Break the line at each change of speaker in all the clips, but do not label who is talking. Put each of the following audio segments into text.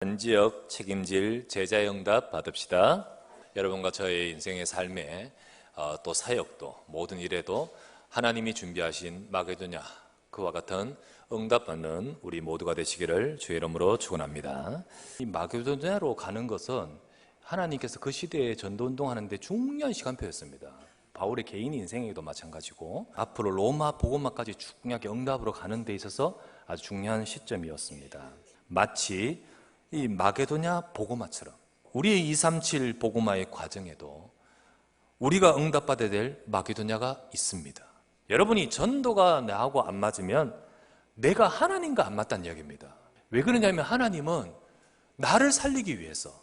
전지역 책임질 제자영답 받읍시다. 여러분과 저의 인생의 삶에 또 사역도 모든 일에도 하나님이 준비하신 마게도냐 그와 같은 응답받는 우리 모두가 되시기를 주의 이름으로 축원합니다. 이 마게도냐로 가는 것은 하나님께서 그 시대에 전도운동하는 데 중요한 시간표였습니다. 바울의 개인 인생에도 마찬가지고 앞으로 로마 복음화까지 중요하게 응답으로 가는 데 있어서 아주 중요한 시점이었습니다. 마치 이 마게도냐 복음화처럼 우리의 237 복음화의 과정에도 우리가 응답받아야 될 마게도냐가 있습니다. 여러분이 전도가 나하고 안 맞으면 내가 하나님과 안 맞다는 이야기입니다. 왜 그러냐면 하나님은 나를 살리기 위해서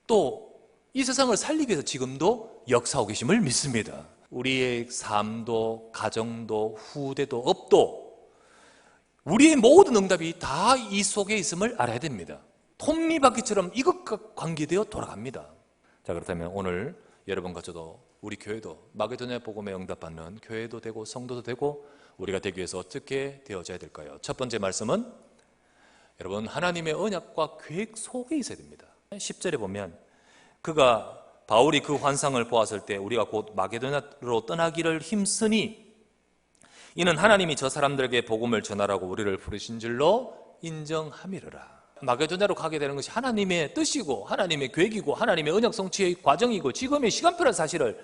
또 이 세상을 살리기 위해서 지금도 역사하고 계심을 믿습니다. 우리의 삶도 가정도 후대도 업도 우리의 모든 응답이 다 이 속에 있음을 알아야 됩니다. 톱니바퀴처럼 이것과 관계되어 돌아갑니다. 자, 그렇다면 오늘 여러분과 저도 우리 교회도 마게도냐 복음에 응답받는 교회도 되고 성도도 되고 우리가 되기 위해서 어떻게 되어져야 될까요? 첫 번째 말씀은 여러분 하나님의 언약과 계획 속에 있어야 됩니다. 10절에 보면 바울이 그 환상을 보았을 때 우리가 곧 마게도냐로 떠나기를 힘쓰니 이는 하나님이 저 사람들에게 복음을 전하라고 우리를 부르신 줄로 인정함이로라. 마게도냐로 가게 되는 것이 하나님의 뜻이고 하나님의 계획이고 하나님의 언약 성취의 과정이고 지금의 시간표라는 사실을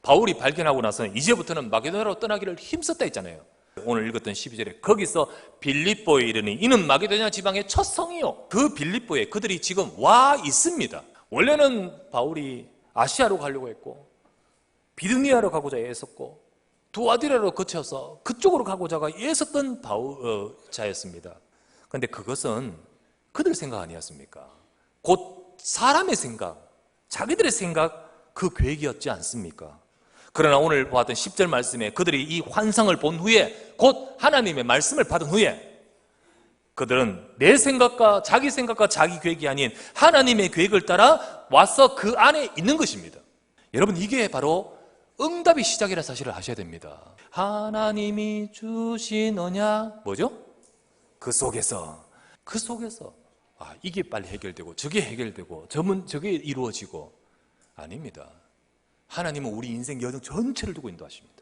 바울이 발견하고 나서는 이제부터는 마게도냐로 떠나기를 힘썼다 했잖아요. 오늘 읽었던 12절에 거기서 빌립보에 이르니 이는 마게도냐 지방의 첫 성이요. 그 빌립보에 그들이 지금 와 있습니다. 원래는 바울이 아시아로 가려고 했고 비두니아로 가고자 애썼고 두아디라로 거쳐서 그쪽으로 가고자 애썼던 자였습니다. 그런데 그것은 그들 생각 아니었습니까? 곧 사람의 생각, 자기들의 생각, 그 계획이었지 않습니까? 그러나 오늘 보았던 10절 말씀에 그들이 이 환상을 본 후에 곧 하나님의 말씀을 받은 후에 그들은 내 생각과 자기 계획이 아닌 하나님의 계획을 따라 와서 그 안에 있는 것입니다. 여러분 이게 바로 응답의 시작이라는 사실을 아셔야 됩니다. 하나님이 주신 언약 뭐죠? 그 속에서 이게 빨리 해결되고 저게 해결되고 저게 이루어지고 아닙니다. 하나님은 우리 인생 여정 전체를 두고 인도하십니다.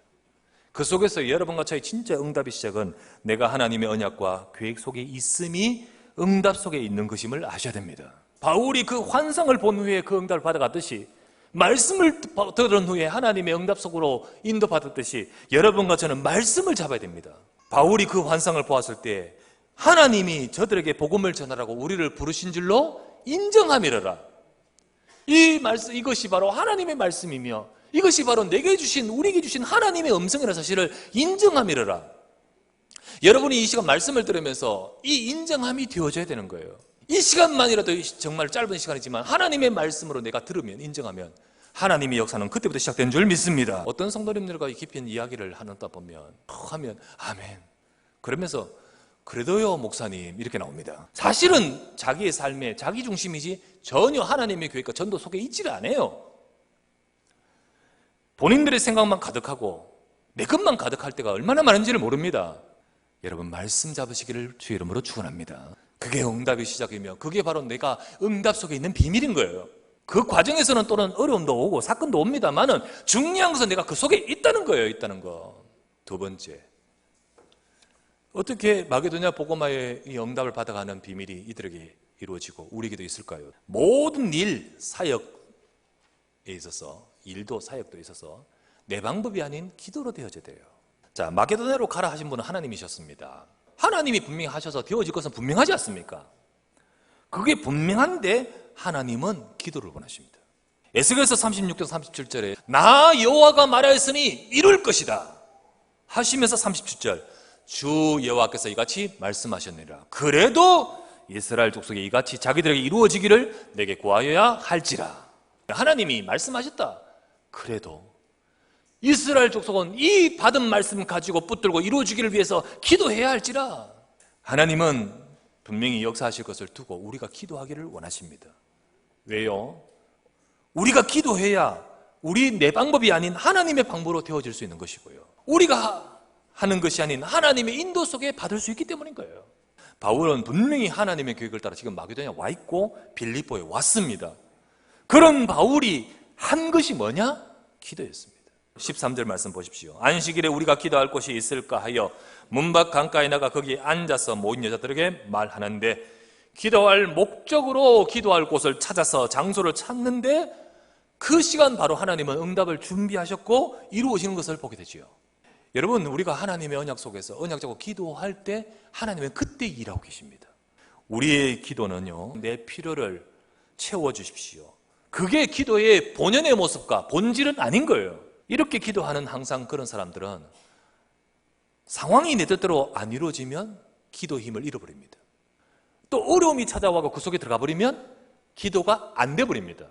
그 속에서 여러분과 저의 진짜 응답의 시작은 내가 하나님의 언약과 계획 속에 있음이 응답 속에 있는 것임을 아셔야 됩니다. 바울이 그 환상을 본 후에 그 응답을 받아갔듯이 말씀을 들은 후에 하나님의 응답 속으로 인도받았듯이 여러분과 저는 말씀을 잡아야 됩니다. 바울이 그 환상을 보았을 때 하나님이 저들에게 복음을 전하라고 우리를 부르신 줄로 인정함이로라. 이것이 바로 하나님의 말씀이며 이것이 바로 우리에게 주신 하나님의 음성이라는 사실을 인정함이로라. 여러분이 이 시간 말씀을 들으면서 이 인정함이 되어져야 되는 거예요. 이 시간만이라도 정말 짧은 시간이지만 하나님의 말씀으로 내가 들으면 인정하면 하나님의 역사는 그때부터 시작된 줄 믿습니다. 어떤 성도님들과 깊이 이야기를 하다 보면 하면 아멘 그러면서 그래도요 목사님 이렇게 나옵니다. 사실은 자기의 삶에 자기 중심이지 전혀 하나님의 계획과 전도 속에 있지를 않아요. 본인들의 생각만 가득하고 내 것만 가득할 때가 얼마나 많은지를 모릅니다. 여러분 말씀 잡으시기를 주의 이름으로 축원합니다. 그게 응답의 시작이며 그게 바로 내가 응답 속에 있는 비밀인 거예요. 그 과정에서는 또는 어려움도 오고 사건도 옵니다만은 중요한 것은 내가 그 속에 있다는 거예요. 있다는 거. 두 번째, 어떻게 마게도냐 복음화의 이 응답을 받아가는 비밀이 이들에게 이루어지고 우리에게도 있을까요? 모든 일, 사역에 있어서 일도 사역도 있어서 내 방법이 아닌 기도로 되어져야 돼요. 자, 마게도냐로 가라 하신 분은 하나님이셨습니다. 하나님이 분명히 하셔서 되어질 것은 분명하지 않습니까? 그게 분명한데 하나님은 기도를 원하십니다. 에스겔서 36절 37절에 나 여호와가 말하였으니 이룰 것이다 하시면서 37절 주 여호와께서 이같이 말씀하셨느니라. 그래도 이스라엘 족속에 이같이 자기들에게 이루어지기를 내게 구하여야 할지라. 하나님이 말씀하셨다. 그래도 이스라엘 족속은 이 받은 말씀 가지고 붙들고 이루어지기를 위해서 기도해야 할지라. 하나님은 분명히 역사하실 것을 두고 우리가 기도하기를 원하십니다. 왜요? 우리가 기도해야 내 방법이 아닌 하나님의 방법으로 되어질 수 있는 것이고요. 우리가 하는 것이 아닌 하나님의 인도 속에 받을 수 있기 때문인 거예요. 바울은 분명히 하나님의 계획을 따라 지금 마게도냐에 와 있고 빌립보에 왔습니다. 그런 바울이 한 것이 뭐냐? 기도였습니다. 13절 말씀 보십시오. 안식일에 우리가 기도할 곳이 있을까 하여 문밖 강가에 나가 거기 앉아서 모인 여자들에게 말하는데, 기도할 목적으로 기도할 곳을 찾아서 장소를 찾는데 그 시간 바로 하나님은 응답을 준비하셨고 이루어지는 것을 보게 되지요. 여러분, 우리가 하나님의 언약 속에서 언약 잡고 기도할 때 하나님은 그때 일하고 계십니다. 우리의 기도는요, 내 필요를 채워주십시오. 그게 기도의 본연의 모습과 본질은 아닌 거예요. 이렇게 기도하는 항상 그런 사람들은 상황이 내 뜻대로 안 이루어지면 기도 힘을 잃어버립니다. 또 어려움이 찾아와서 그 속에 들어가 버리면 기도가 안 돼버립니다.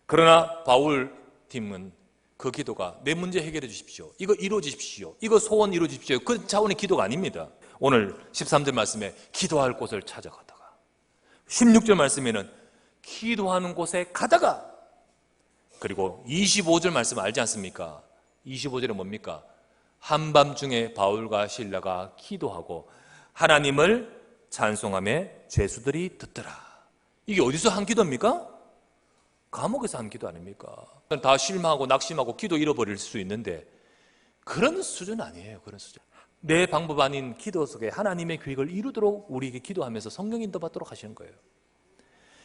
그러나 바울 팀은 그 기도가 내 문제 해결해 주십시오, 이거 이루어지십시오, 이거 소원 이루어지십시오, 그 차원의 기도가 아닙니다. 오늘 13절 말씀에 기도할 곳을 찾아가다가, 16절 말씀에는 기도하는 곳에 가다가, 그리고 25절 말씀 알지 않습니까? 25절은 뭡니까? 한밤중에 바울과 실라가 기도하고 하나님을 찬송하며 죄수들이 듣더라. 이게 어디서 한 기도입니까? 감옥에서 한 기도 아닙니까? 다 실망하고 낙심하고 기도 잃어버릴 수 있는데 그런 수준 아니에요. 그런 수준. 내 방법 아닌 기도 속에 하나님의 계획을 이루도록 우리에게 기도하면서 성령 인도받도록 하시는 거예요.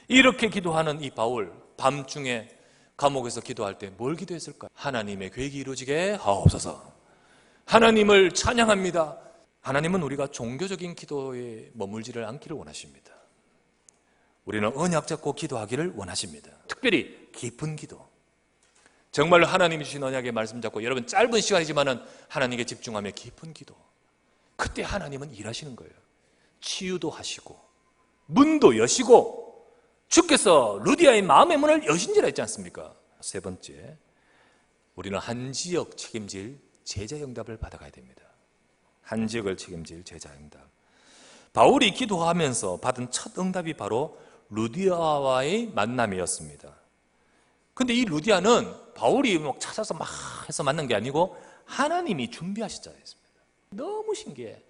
이렇게 기도하는 이 바울, 밤중에 감옥에서 기도할 때 뭘 기도했을까? 하나님의 계획이 이루어지게 하옵소서. 하나님을 찬양합니다. 하나님은 우리가 종교적인 기도에 머물지를 않기를 원하십니다. 우리는 언약 잡고 기도하기를 원하십니다. 특별히 깊은 기도. 정말로 하나님이 주신 언약의 말씀 잡고 여러분 짧은 시간이지만 하나님께 집중하며 깊은 기도. 그때 하나님은 일하시는 거예요. 치유도 하시고 문도 여시고 주께서 루디아의 마음의 문을 여신지라 했지 않습니까? 세 번째, 우리는 한 지역 책임질 제자 응답을 받아가야 됩니다. 한 지역을 책임질 제자 응답. 바울이 기도하면서 받은 첫 응답이 바로 루디아와의 만남이었습니다. 근데 이 루디아는 바울이 막 찾아서 막 해서 만난 게 아니고 하나님이 준비하셨잖아요. 너무 신기해.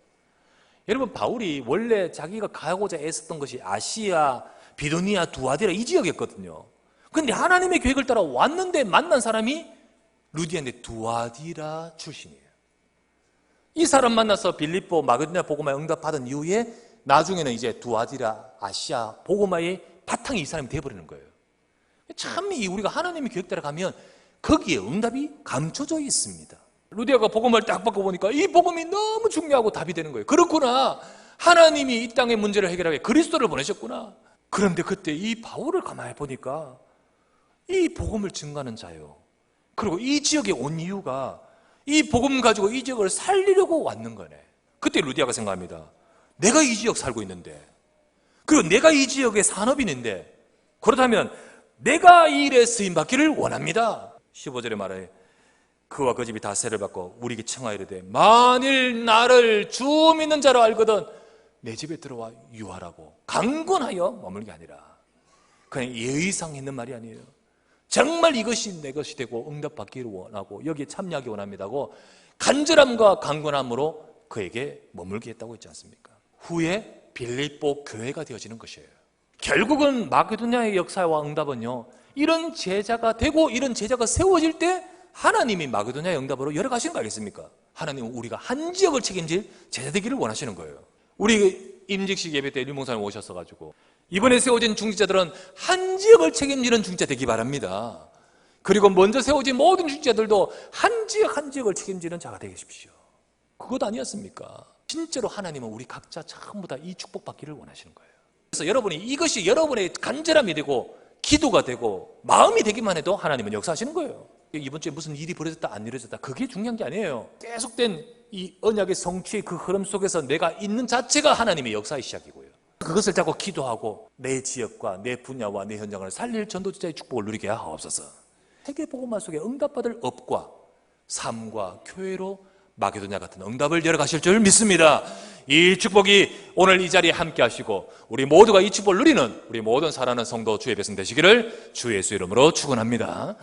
여러분, 바울이 원래 자기가 가고자 애썼던 것이 아시아, 비두니아, 두아디라 이 지역이었거든요. 근데 하나님의 계획을 따라 왔는데 만난 사람이 루디아인데 두아디라 출신이에요. 이 사람 만나서 빌립보, 마게도냐 복음화에 응답받은 이후에 나중에는 이제 두아디라, 아시아 복음화의 바탕이 이 사람이 돼버리는 거예요. 참 우리가 하나님의 계획 따라 가면 거기에 응답이 감춰져 있습니다. 루디아가 복음을 딱 받고 보니까 이 복음이 너무 중요하고 답이 되는 거예요. 그렇구나. 하나님이 이 땅의 문제를 해결하기 위해 그리스도를 보내셨구나. 그런데 그때 이 바울을 가만히 보니까 이 복음을 증거하는 자요. 그리고 이 지역에 온 이유가 이 복음 가지고 이 지역을 살리려고 왔는 거네. 그때 루디아가 생각합니다. 내가 이 지역 살고 있는데, 그리고 내가 이 지역의 산업인인데, 그렇다면 내가 이 일에 쓰임받기를 원합니다. 15절에 말해 그와 그 집이 다 세를 받고 우리에게 청하이르되 만일 나를 주 믿는 자로 알거든 내 집에 들어와 유하라고 강권하여 머물게 아니라. 그냥 예의상 했는 말이 아니에요. 정말 이것이 내 것이 되고 응답받기를 원하고 여기에 참여하기 원합니다고 간절함과 강권함으로 그에게 머물게 했다고 했지 않습니까? 후에 빌립보 교회가 되어지는 것이에요. 결국은 마게도냐의 역사와 응답은요, 이런 제자가 되고 이런 제자가 세워질 때 하나님이 마게도냐의 응답으로 열어가시는 거 아니겠습니까? 하나님은 우리가 한 지역을 책임질 제자 되기를 원하시는 거예요. 우리 임직식 예배 때 일목사님 오셨어가지고 이번에 세워진 중직자들은 한 지역을 책임지는 중직자 되기 바랍니다. 그리고 먼저 세워진 모든 중직자들도 한 지역 한 지역을 책임지는 자가 되십시오. 그것 아니었습니까? 진짜로 하나님은 우리 각자 전부 다 이 축복받기를 원하시는 거예요. 그래서 여러분이 이것이 여러분의 간절함이 되고 기도가 되고 마음이 되기만 해도 하나님은 역사하시는 거예요. 이번 주에 무슨 일이 벌어졌다 안 이루어졌다 그게 중요한 게 아니에요. 계속된 이 언약의 성취의 그 흐름 속에서 내가 있는 자체가 하나님의 역사의 시작이고요. 그것을 자꾸 기도하고 내 지역과 내 분야와 내 현장을 살릴 전도자의 축복을 누리게 하옵소서. 세계복음화 속에 응답받을 업과 삶과 교회로 마게도냐 같은 응답을 열어가실 줄 믿습니다. 이 축복이 오늘 이 자리에 함께 하시고 우리 모두가 이 축복을 누리는 우리 모든 사랑하는 성도 주의 백성 되시기를 주 예수 이름으로 축원합니다.